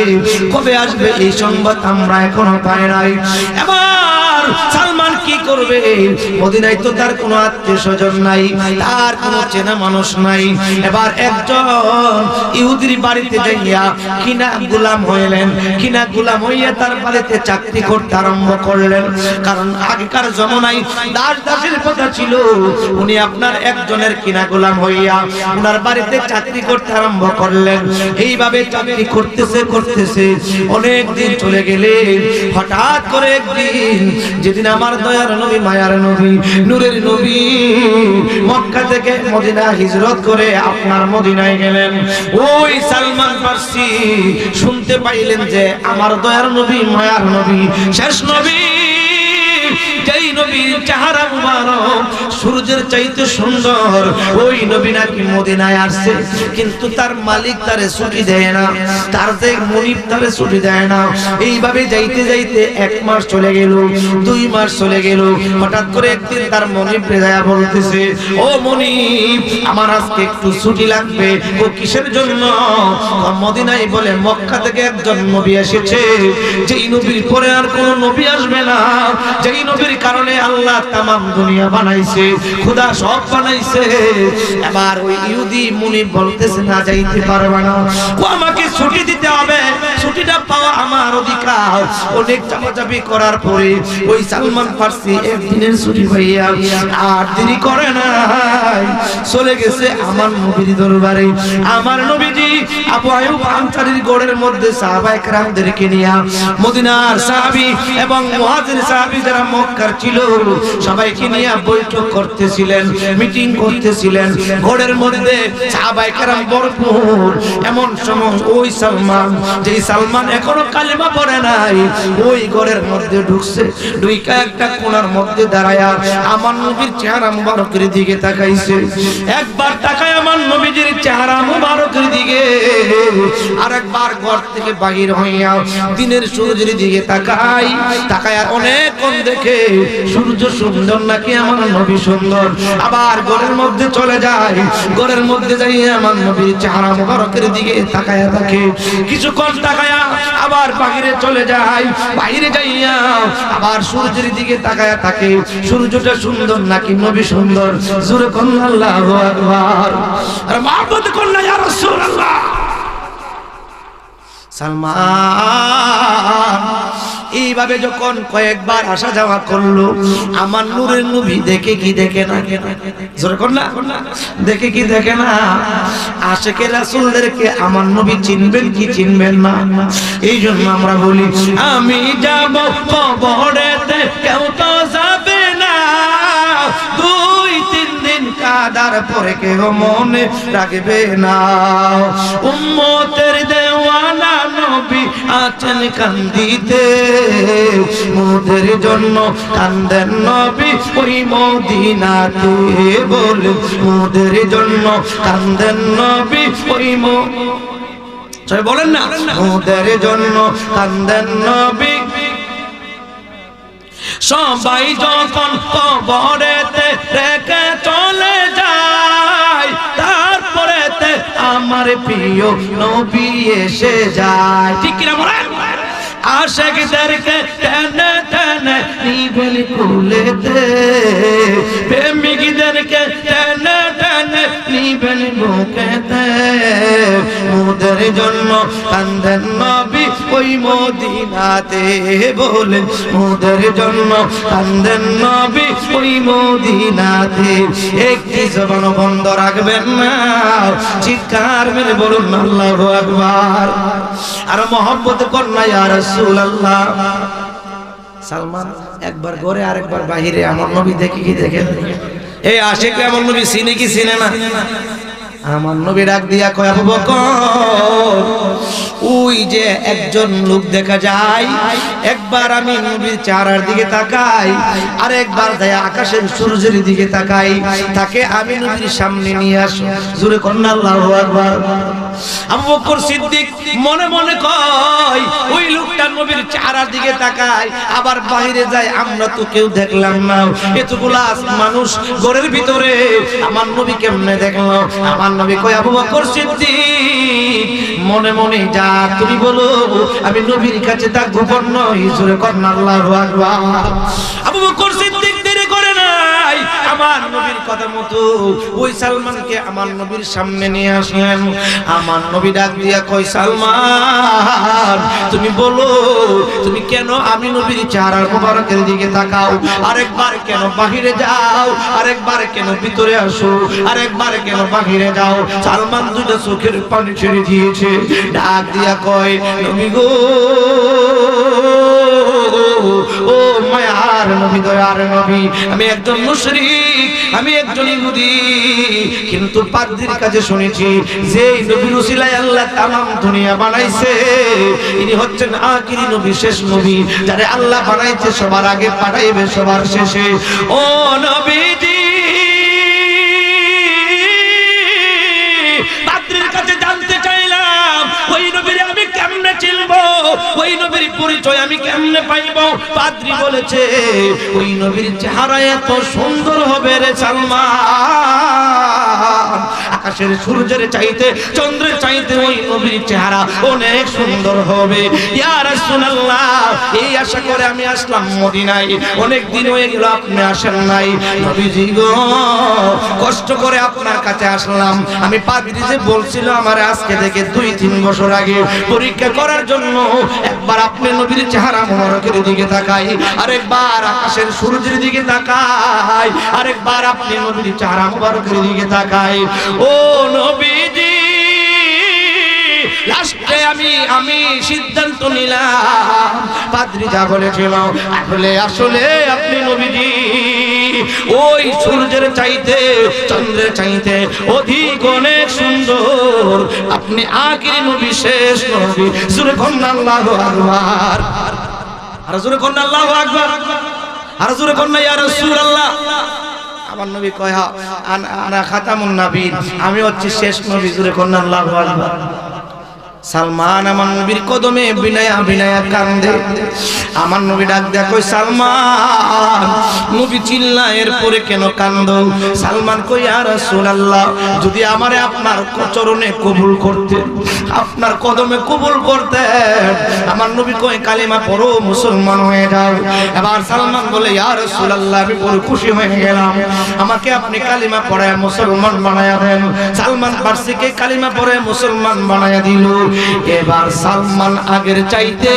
কবে আসবে এই সংবাদ আমরা এখনো পাই নাই। এবার এবার সালমান কি করবে? মদিনায় তো তার কোনো আত্মীয়স্বজন নাই, তার কোনো চেনা মানুষ নাই। এবার একজন ইহুদির বাড়িতে যাইয়া কিনা গোলাম হইলেন, কিনা গোলাম হইয়া তার বাড়িতে চাকরি করতে আরম্ভ করলেন। কারণ আগেকার জমানায় দাস দাসের কথা ছিল, উনি আপনার একজনের কিনা গোলাম হইয়া ওনার বাড়িতে চাকরি করতে আরম্ভ করলেন। এইভাবে চাকরি করতেছে করতেছে অনেক দিন চলে গেলে হঠাৎ করে একদিন, যেদিন আমার দয়ার নবী, মায়ার নবী, নূরের নবী মক্কা থেকে মদিনা হিজরত করে আপনার মদিনায় গেলেন, ওই সালমান ফার্সি শুনতে পাইলেন যে আমার দয়ার নবী, মায়ার নবী, শেষ নবী, যেই নবীর চেহারা মুবারক সূর্যের চাইতে সুন্দর, ওই নবী নাকি মদিনায় আসছে। কিন্তু তার মালিক তারে ছুটি দেয় না, তার যে মনিব তারে ছুটি দেয় না। এইভাবে যাইতে যাইতে 1 মাস চলে গেল, 2 মাস চলে গেল। হঠাৎ করে একদিন তার মনিব রেজায়া বলতেছে, ও মনিব, আমার আজকে একটু ছুটি লাগবে। ও কিসের জন্য? মদিনায় বলে মক্কা থেকে একজন নবী এসেছে, যেই নবীর পরে আর কোন নবী আসবে না, যেই নবীর কারণে আল্লাহ তামাম দুনিয়া বানাইছে, খোদা সব বানাইছে। এবার ওই ইহুদি মুনিব বলতেছে, না যাইতে পারবে না, ও আমাকে ছুটি দিতে হবে, ছুটিটা পাওয়া আমার অধিকার। অনেক চাপাচাপি করার পরে ওই সালমান ফার্সি একদিনের ছুটি পাইয়া আর দেরি করে নাই, চলে গেছে আমার নবীর দরবারে। আমার নবীজি আবু আইয়ুব আনসারীর গড়ের মধ্যে সাহাবায়ে কেরামদেরকে নিয়া, মদিনার সাহাবী এবং মুহাজির সাহাবী যারা মক্কার ছিল সবাইকে নিয়ে বৈঠক করতেছিলেন, মিটিং করতেছিলেন। ঘরের মধ্যে সাহাবায়ে কেরাম ভরপুর। এমন সময় ওই সালমান, যেই সালমান এখনো কালেমা পড়ে নাই, ওই ঘরের মধ্যে ঢুকছে। ঢুইকা একটা কোণার মধ্যে দাঁড়ায়া আমার নবীর চেহারা মুবারকের দিকে তাকাইছে। একবার তাকায় আমার নবীজির চেহারা মুবারকের দিকে, আরেকবার ঘর থেকে বাহির হইয়া দিনের সূর্যের দিকে তাকাই। তাকায় অনেকক্ষণ দেখে সূর্য সুন্দর নাকি আমার নবী সুন্দর। আবার ঘরের মধ্যে চলে যায়, ঘরের মধ্যে যাই আমার নবীর চেহারা মুবারকের দিকে তাকায়া থাকে। কিছুক্ষণ তাকায়া আবার বাহিরে চলে যায়, বাহিরে যাইয়া আবার সূর্যের দিকে তাকায়া থাকে। সূর্যটা সুন্দর নাকি নবী সুন্দর? জোরে কোন আল্লাহু আকবার, আর মাহবুব কোন ইয়া রাসূলুল্লাহ। সালমান এইভাবে যখন কয়েকবার আসা যাওয়া করলো, আমার নূরের নবী দেখে কি দেখে না? জোরে কোন না, দেখে কি দেখে না? আশিকে রাসূলদেরকে আমার নবী চিনবেন কি চিনবেন না? এই জন্য আমরা বলি, আমি যাব কবরেতে, কেউ তো যাবে না, 2-3 দিন কাদার পরে কেউ মনে রাখবে না। উম্মতের দেওয়ানা নবী আছেন কান্দিতে, মোদের জন্য কান্দেন নবী ওই মদিনাতে। বলে মোদের জন্য কান্দেন নবী ওই বলেন না, মোদের জন্য কান্দেন নবী। সবাই যখন কবরেতে রেখে চলে যায়, তারপরেতে আমার প্রিয় নবী এসে যায়। ঠিক কিনা বলেন? আশিকদেরকে টেনে টেনে নিবেন কুলেতে, প্রেমিকদেরকে টেনে টেনে নিবেন বুকেতে। মোদের জন্য কান্দেন নবী ওই মদিনাতে। বলেন মোদের জন্য কান্দেন নবী ওই মদিনাতে। একটি জবান বন্ধ রাখবেন না, চিৎকার মেরে বলুন আল্লাহু আকবার। আর মহব্বত করনা ইয়া রাসূলুল্লাহ। সালমান একবার ঘরে আরেকবার বাহিরে আমার নবী দেখে কি দেখে? এই আশিক আমার নবী চিনে কি চিনে না? আমার নবী ডাক দিয়া কয়, আবু বকর, ওই যে একজন লোক দেখা যায়, একবার আমি নবীর চেহারার দিকে তাকাই, আর একবার যায় আকাশের সূর্যের দিকে তাকাই, তাকে আমি নবীর সামনে নিয়ে আসি। জোরে কন্না আল্লাহু আকবার। আবু বকর সিদ্দিক মনে মনে কয়, ওই লোকটা নবীর চেহারার দিকে তাকায়, আবার বাইরে যায়, আমরা তো কেউ দেখলাম না, এতগুলা মানুষ ঘরের ভিতরে আমার নবী কেমনে দেখলো? আমার নবী কয় আবু বকর সিদ্দিক মনে মনে যা তুমি বলো, আমি নবীর কাছে তা গোপন নয়, জোরে করেন আল্লাহু আকবার। আবু বকর সিদ্দিক দেরি করে নাই, আমার নবীর কথা মতো ওই সালমানকে আমার নবীর সামনে নিয়ে আসলেন। আমার নবী ডাক দিয়া কয় সালমান তুমি বলো, তুমি কেন আমি নবীর চেহারা মোবারকের দিকে তাকাও? আরেকবার কেন বাহিরে যাও, আরেকবার কেন ভিতরে আসো, আরেকবার কেন বাহিরে যাও? সালমান দুটো চোখের পানি ছেড়ে দিয়েছে, ডাক দিয়া কয় নবী গো, ও মায়ার নবী, দয়ার নবী, আমি একজন মুশরিক, আমি একজন ইহুদি, কিন্তু পাদ্রীর কাছে শুনেছি যে নবীর উসিলায় আল্লাহ তামাম দুনিয়া বানাইছে, ইনি হচ্ছেন আখিরি নবী, শেষ নবী, যারে আল্লাহ বানাইছে সবার আগে, পাঠাইবে সবার শেষে। ও নবীজি, পাদ্রীর কাছে জানতে চাইলাম ওই নবীর আমি কেমনে চিনবো, ওই নবীর পরিচয় আমি কেমনে পাইব? পাদ্রী বলেছে ওই নবীর চেহারা এত সুন্দর হবে রে সালমান, আকাশের সূর্যের চাইতে, চন্দ্রের চাইতে ওই নবীর চেহারা অনেক সুন্দর হবে। ইয়া রাসূলুল্লাহ, এই আশা করে আমি আসলাম মদিনায়, অনেক দিন হয়ে গেল আপনি আসেন নাই। নবীজি গো, কষ্ট করে আপনার কাছে আসলাম। আমি পাদ্রী যে বলছিল আমার আজকে থেকে 2-3 বছর আগে পরীক্ষা করার জন্য, একবার আপনি নবীর চেহারা মোবারকের দিকে তাকাই, আরেকবার আকাশের সূর্যের দিকে তাকাই, আরেকবার আপনি নবীর চেহারা মোবারকের দিকে তাকাই। ও নবীজি, লাস্টে আমি সিদ্ধান্ত নিলাম, পাদ্রী যা বলেছিল আসলে আপনি নবীজি ওই সূর্যের চাইতে, চন্দ্রের চাইতে অধিক অনেক সুন্দর, আপনি আখিরি নবী, শেষ নবী। জোরে কন্না আল্লাহু আকবার, আর জোরে কন্না আল্লাহু আকবার, আর জোরে কন্না ইয়া রাসূলুল্লাহ। আমার নবী কয় আনা খাতামুন নবীন, আমি হচ্ছি শেষ নবী। জোরে কন্না আল্লাহু আকবার। সালমান আমার নবীর কদমে বিনায়া বিনায়া কান্দে। আমার নবী ডাক দেয়া কই সালমান, নবী চিল্লা এরপরে কেন কান্দো? সালমান কই ইয়া রাসূলুল্লাহ, যদি আমারে আপনার চরণে কবুল করতে, আপনার কদমে কবুল করতে, আমার নবী কই কালিমা পড়ো, মুসলমান হয়ে যাও। এবার সালমান বলে ইয়া রাসূলুল্লাহ, আমি বড় খুশি হয়ে গেলাম, আমাকে আপনি কালিমা পড়ায় মুসলমান বানায়া দেন। সালমান ফার্সিকে কালিমা পড়ে মুসলমান বানায়া দিল। এবার সালমান আগের চাইতে,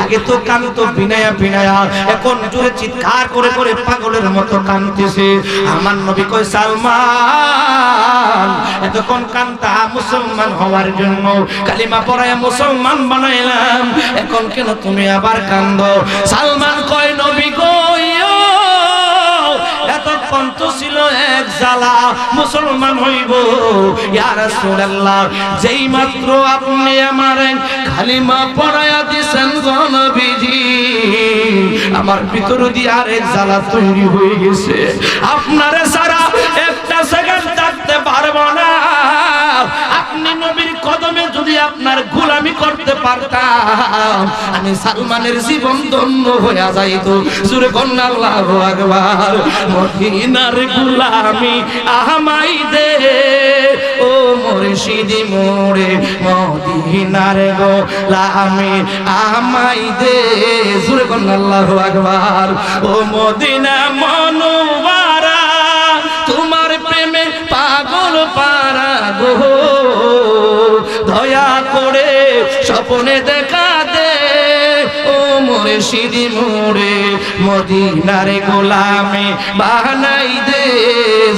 আগে তো কাঁদতো বিনায়া বিনায়া, এখন জোরে চিৎকার করে করে পাগলের মতো কাঁদতেছে। আমার নবী কয় সালমান, এতক্ষণ কাঁদতা মুসলমান হওয়ার জন্য, কালিমা পড়ায় মুসলমান বানাইলাম, এখন কেন তুমি আবার কাঁদো? সালমান কয় নবী গো, এতক্ষণ তো ছিল এক জ্বালা, মুসলমান হইব। ইয়া রাসূলুল্লাহ, যেই মাত্র আপনি আমারে কালিমা পড়ায়া দিয়েছেন গো নবীজি, আমার ভিতর দিয়ে আরেক জ্বালা তৈরি হয়ে গেছে, আপনারে ছাড়া একটা সেকেন্ড থাকতে পারবো না। আপনি নবীর কদমে যদি আপনার গোলামি করতে পারতাম, আমি সালমানের জীবন ধন্য হয়ে যাইত। জোরে কন্না আল্লাহু আকবার। মদিনার গোলামি আমাই দে, ও মুর্শিদি মোরে, মদিনার গোলামি আমাই দে। জোরে কন্না আল্লাহু আকবার। ও মদিনা মনোয়ারা, তোমার প্রেমে পাগল পারা গো, দয়া করে স্বপ্নে দেখা দে, ও মুর্শিদি মোরে, মদিনার গোলামে বানাই দে।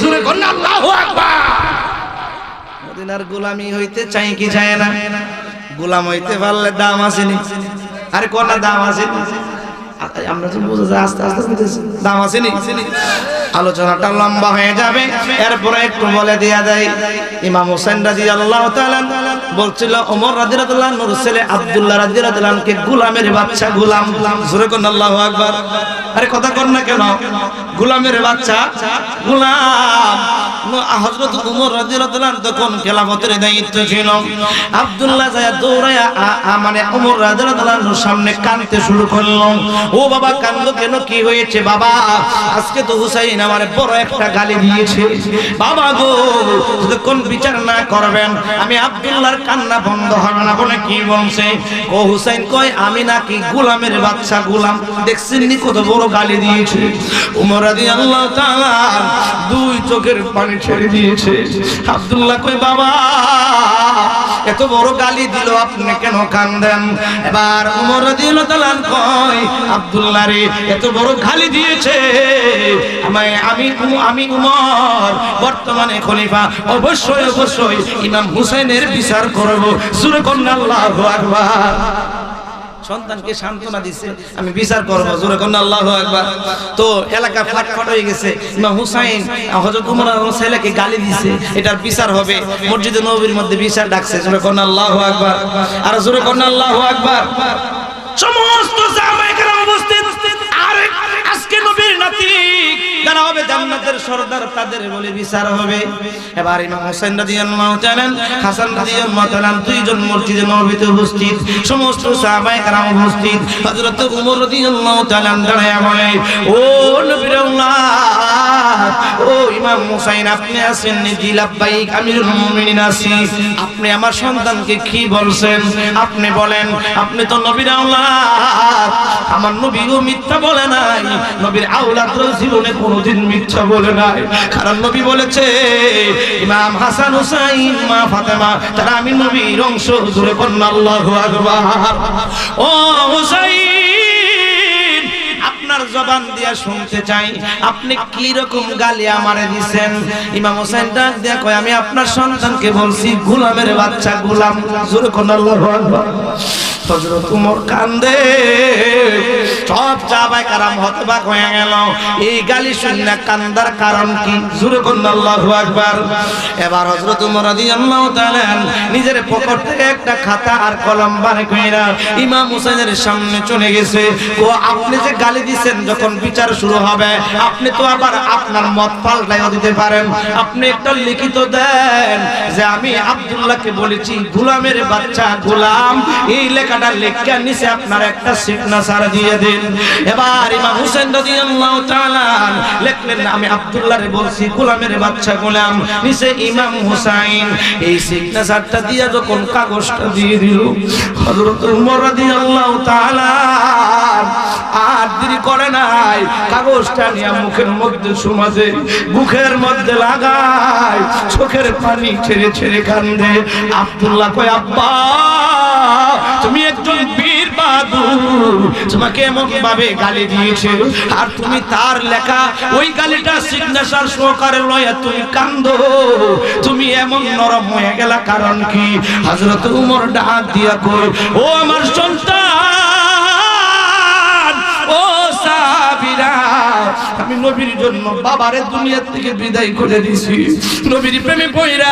জোরে কন্না আল্লাহু আকবার। মদিনার গোলামি হইতে চাই কি চায় না? গোলাম হইতে পারলে দাম আসেনি, আরে কোনা দাম আসেনি? আমরা তো বুঝে যাই, আস্তে আস্তে দাম আসেনি। আলোচনাটা লম্বা হয়ে যাবে, এরপরে একটু বলে দেয়া যায়। ইমাম হোসেন রাদিয়াল্লাহু তাআলা বলছিল ওমর রাদিয়াল্লাহু আনহুর ছেলে আব্দুল্লাহ রাদিয়াল্লাহু আনহুকে গোলামের বাদশা, গোলাম। জোরে কোন আল্লাহু আকবার। আরে কথা কর না কেন? গোলামের বাচ্চা গোলাম। হযরত ওমর রাদিয়াল্লাহু তাআলা তখন খেলাফতের দায়িত্ব ছিল। আব্দুল্লাহ যায় দৌড়ায়া মানে ওমর রাদিয়াল্লাহু তাআলার সামনে কাঁদতে শুরু করলো। ও বাবা কান্দো কেন, কি হয়েছে বাবা? আজকে তো হুসাইন আমার বড় একটা গালি দিয়েছে বাবা গো, যতক্ষণ বিচার না করবেন আমি আব্দুল্লাহর কান্না বন্ধ হবে না। বলে কি বলছে? ও হুসাইন কয় আমি নাকি গোলামের বাচ্চা গোলাম, দেখছেন নি কত বড় গালি দিয়েছে। ওমর রাদিয়াল্লাহু তাআলা দুই চোখের পানি ছেড়ে দিয়েছে। আব্দুল্লাহ কয় বাবা এত বড় গালি দিল আপনি কেন কাঁদেন? এবার ওমর রাদিয়াল্লাহু তাআলা কয় আব্দুল্লাহ রে এত বড় গালি দিয়েছে, আমি উমর বর্তমানে খলিফা, অবশ্যই অবশ্যই ইমাম হুসাইনের বিচার করব। সূরা কন্যা আল্লাহু আকবার। সন্তানকে সান্ত্বনা দিছে আমি বিচার করব, জোরে কন্যা আল্লাহু আকবার। তো এলাকা ফাটফাট হয়ে গেছে, ইমাম হুসাইন হযরত ওমর ছেলেকে গালি দিছে, এটার বিচার হবে। মসজিদে নববীর মধ্যে বিচার ডাকছে, জোরে কন্যা আল্লাহু আকবার। আর জোরে কন্যা আল্লাহু আকবার। সমস্ত সাহাবায়ে কেরাম উপস্থিত। আর আজকে নবীর নাতি যারা হবে জান্নাতের সরদার তাদের বলে বিচার হবে। এবার ইমাম হোসেন রাদিয়াল্লাহু তাআলা হাসান রাদিয়াল্লাহু তাআলা দুইজন মসজিদে নববীতে উপস্থিত, সমস্ত সাহাবায়ে কেরাম উপস্থিত। হযরত ওমর রাদিয়াল্লাহু তাআলা দাঁড়ায়া বলে ও নবীর আওলাদ, ও ইমাম হোসেন আপনি আছেন? জি লাব্বাইক আমিরুল মুমিনিন আছি। আপনি আমার সন্তানকে কি বলছেন আপনি বলেন। আপনি তো নবীর আওলাদ, আমার নবীও মিথ্যা বলে নাই, নবীর আওলাদও জীবনে কোনোদিন মিথ্যা বলে নাই। কারণ নবী বলেছে ইমাম হাসান হুসাইন মা ফাতেমা তারা আমি নবীর অংশ। জোরে কন্যা আল্লাহু আকবার। ও হুসাইন আপনার জবান দিয়া শুনতে চাই আপনি কি রকম গালি আমারে দিবেন। ইমাম হোসেন ডাক দিয়া কয় আমি আপনার সন্তানকে বলছি গোলামের বাচ্চা গোলাম। জোরে কন্যা আল্লাহু আকবার। হযরত ওমর কান্দে, সব সাহাবায়ে কেরাম হতবাক হয়ে গেল। এই গালি শুনে কান্দার কারণ কি? জোরে কন্যা আল্লাহু আকবার। এবার হযরত ওমর রাদিয়াল্লাহু তাআলা নিজের পকেট থেকে একটা খাতা আর কলম বার কইরা ইমাম হোসেনের সামনে চলে গেছে। ও আপনি যে গালি দিবেন যখন বিচার শুরু হবে আপনি তো আবার আপনার মত পাল্টাইও দিতে পারেন। আপনি একটা লিখিত দেন যে আমি আব্দুল্লাহকে বলেছি গোলামের বাচ্চা গোলাম, এই লেখাটা লেখা নিচে আপনার একটা সিগনেচার দিয়ে দিন। এবার ইমাম হোসেন রাদিয়াল্লাহু তাআলা লিখলেন আমি আব্দুল্লাহরে বলছি গোলামের বাচ্চা গোলাম, নিচে ইমাম হোসেন। এই সিগনেচারটা দিয়ে যখন কাগজটা দিয়ে দিল হযরত ওমর রাদিয়াল্লাহু তাআলা আর দেরি করে নাই, কাগজটা নিয়ে মুখের মধ্যে সুমাজে মুখের মধ্যে লাগায় চোখের পানি ছেড়ে ছেড়ে কান্দে। আব্দুল্লাহ কয় আব্বা তুমি একজন বীর বাহাদুর, তোমাকে এমন ভাবে গালি দিয়েছে আর তুমি তার লেখা ওই গালিটা সিগনেচার সহকারে লয়া তুমি কান্দো, তুমি এমন নরম হয়ে গেলা কারণ কি? হযরত ওমর ডাক দিয়া কই ও আমার সন্তান, ও সাহাবীরা আমি নবীর জন্য বাবারে দুনিয়া থেকে বিদায় করে দিছি। নবীর প্রেমে পয়রা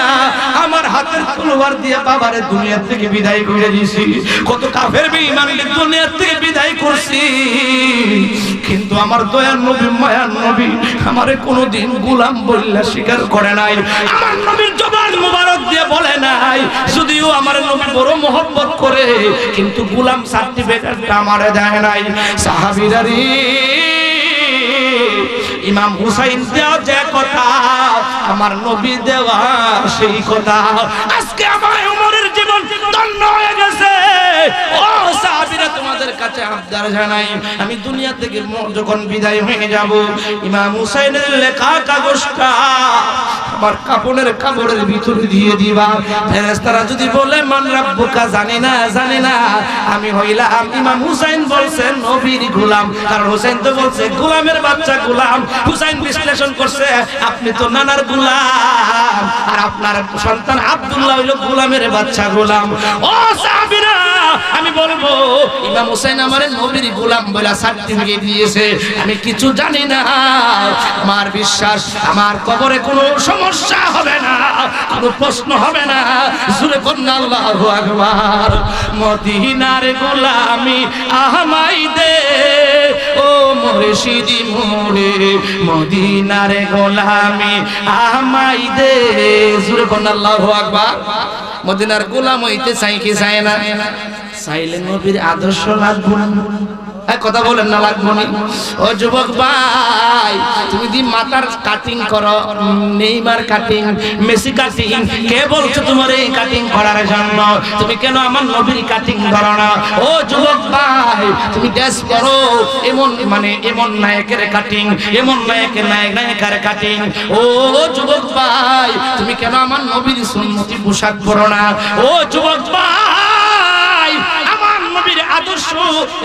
আমার হাতের তলোয়ার দিয়ে বাবারে দুনিয়া থেকে বিদায় করে দিছি। কত কাফের বেঈমানকে দুনিয়া থেকে বিদায় করছি, কিন্তু আমার দয়ার নবী মায়ার নবী আমারে কোনোদিন গোলাম বললা স্বীকার করে নাই। আমার নবীর জবান মোবারক দিয়ে বলে নাই, যদিও আমার নবী বড় মহব্বত করে কিন্তু গোলাম সার্টিফিকেটটা আমারে দেয় নাই। সাহাবীরা রে ইমাম হুসাইন দেওয়া যে কথা আমার নবী দেওয়া সেই কথা। আজকে আমার ওমরের জীবন ধন্য হয়ে গেছে। ও সাহাবীরা তোমাদের কাছে আবদার জানাই আমি দুনিয়া থেকে যখন বিদায় হয়ে যাব ইমাম হুসাইনের লেখা কাগজটা আমার কাপড়ের কাপড়ের ভিতরে দিয়ে দিবা। ফেরেশতারা যদি বলে মান রাব্বুকা জানি না আমি হইলাম ইমাম হুসাইন বলছেন নবীর গোলাম, কারণ হুসাইন তো বলছে গোলামের বাচ্চা গোলাম। হুসাইন বিশ্লেষণ করছে আপনি তো নানার গোলাম আর আপনার সন্তান আব্দুল্লাহ হইল গোলামের বাচ্চা গোলাম। ও সাহাবীরা আমি বলবো ইমাম হুসাইন আমারে নবীর গোলাম বলে সার্টিফিকেট দিয়েছে, আমি কিছু জানি না। আমার বিশ্বাস আমার কবরে কোনো সমস্যা হবে না, কোনো প্রশ্ন হবে না। জোরে কন্যা আল্লাহু আকবার। মদিনার গোলামি আহমাই দে ও মুর্শিদি মোরে মদিনার গোলামি আমায় দে। জোরে কোন আল্লাহু আকবার। মদিনার গোলাম হইতে চাই কি চাই না? চাইলে নবীর আদর্শ লাগবে না। কথা বলেন না লাগবো না? ও যুবক ভাই, তুমি দি মাথার কাটিং করো, নেইমার কাটিং, মেসি কাটিং, কে বলছো তোমার এই কাটিং করার জন্য? তুমি কেন আমার নবীর কাটিং করো না? ও যুবক ভাই, তুমি ড্রেস করো এমন এমন নায়কের কাটিং, এমন নায়িকার কাটিং। ও যুবক ভাই, তুমি কেন আমার নবীর সুন্নতি পোশাক পরো না? ও যুবক ভাই, আমার নবীর আদর্শ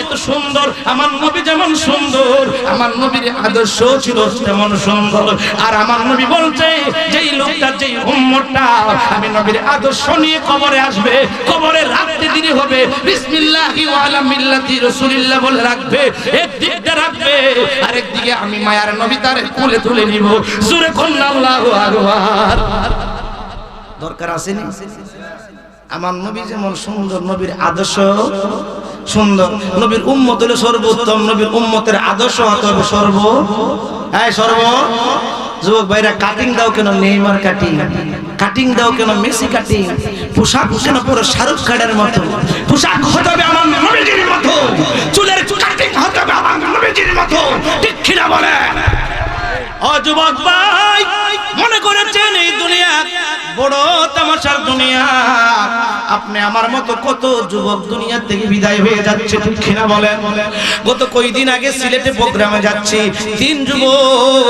এত সুন্দর, আমার নবী যেমন সুন্দর, আমার নবীর আদর্শ ছিল তেমন সুন্দর। আর আমার নবী বলছে যেই লোকটা, যেই উম্মতটা আমি নবীর আদর্শ নিয়ে কবরে আসবে, কবরে রাখতে দেরি হবে, বিসমিল্লাহি ওয়া আলা মিল্লাতি রাসূলিল্লাহ বলে রাখবে, একদিকে রাখবে আর একদিকে আমি মায়ার নবী তারে কোলে তুলে নিব। জোরে কোন আল্লাহু আকবার। দরকার আছে না? আমার নবী যেমন সুন্দর, নবীর আদর্শ সুন্দর, নবীর উম্মত হলো সর্বোত্তম, নবীর উম্মতের আদর্শ হতে হবে সর্ব। যুবক ভাইরা, কাটিং দাও কেন নেইমার কাটিং, কাটিং দাও কেন মেসি কাটিং, পোশাক কেন পুরো শাহরুখ খানের মতো? পোশাক হতে হবে আমার নবীজির মতো, চুলের কাটিং হতে হবে আমার নবীজির মতো। ঠিক কিনা বলে? ও যুবক ভাই, মনে করেছেন এই দুনিয়া বড় তামাশার দুনিয়া? আপনি আমার মতো কত যুবক দুনিয়া থেকে বিদায় হয়ে যাচ্ছে, ঠিক কিনা বলেন? গত কয়েকদিন আগে সিলেটে প্রোগ্রামে যাচ্ছি, 3 যুবক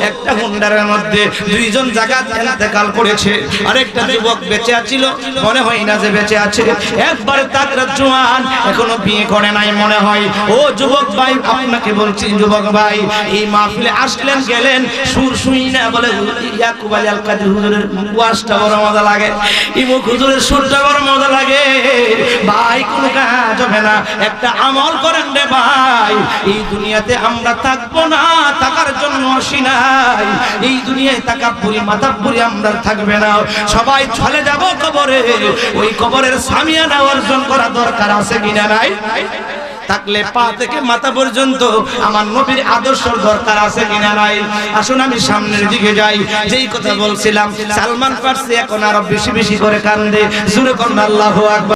একটা হুন্ডারের মধ্যে 2 জন জায়গায় ইন্তেকাল করেছে, আরেকটা যুবক বেঁচে আছিল, মনে হয় না যে বেঁচে আছে, একবারে তাকড়া জওয়ান, এখনো বিয়ে করে নাই মনে হয়। ও যুবক ভাই, আপনাকে বলছি যুবক ভাই, এই মাহফিলে আসলেন গেলেন, সুর শুই না বলে ইয়াকুব আলী আল কাদের হুজুরের ওয়াজটা বড় মজা লাগে, ইমুক হুজুরের সুরটা বড় মজা লাগে ভাই। কোনো কাজ হবে না, একটা আমল করেন রে ভাই। এই দুনিয়াতে আমরা থাকবো না, থাকার জন্য আসি নাই। এই দুনিয়ায় তাকাব্বুরি মাতাব্বুরি আমরা থাকবে না, সবাই চলে যাব কবরে। ওই কবরের সামিয়ানা অর্জন করা দরকার আছে কিনা নাই? থাকলে পা থেকে মাথা পর্যন্ত আমার নবীর আদর্শ দরকার আছে কিনা নাই? আসুন আমি সামনের দিকে যাই। যেই কথা বলছিলাম, সালমান ফার্সি এখন আরো বেশি বেশি করে কান্দে। জোরে কোন আল্লাহু আকবার।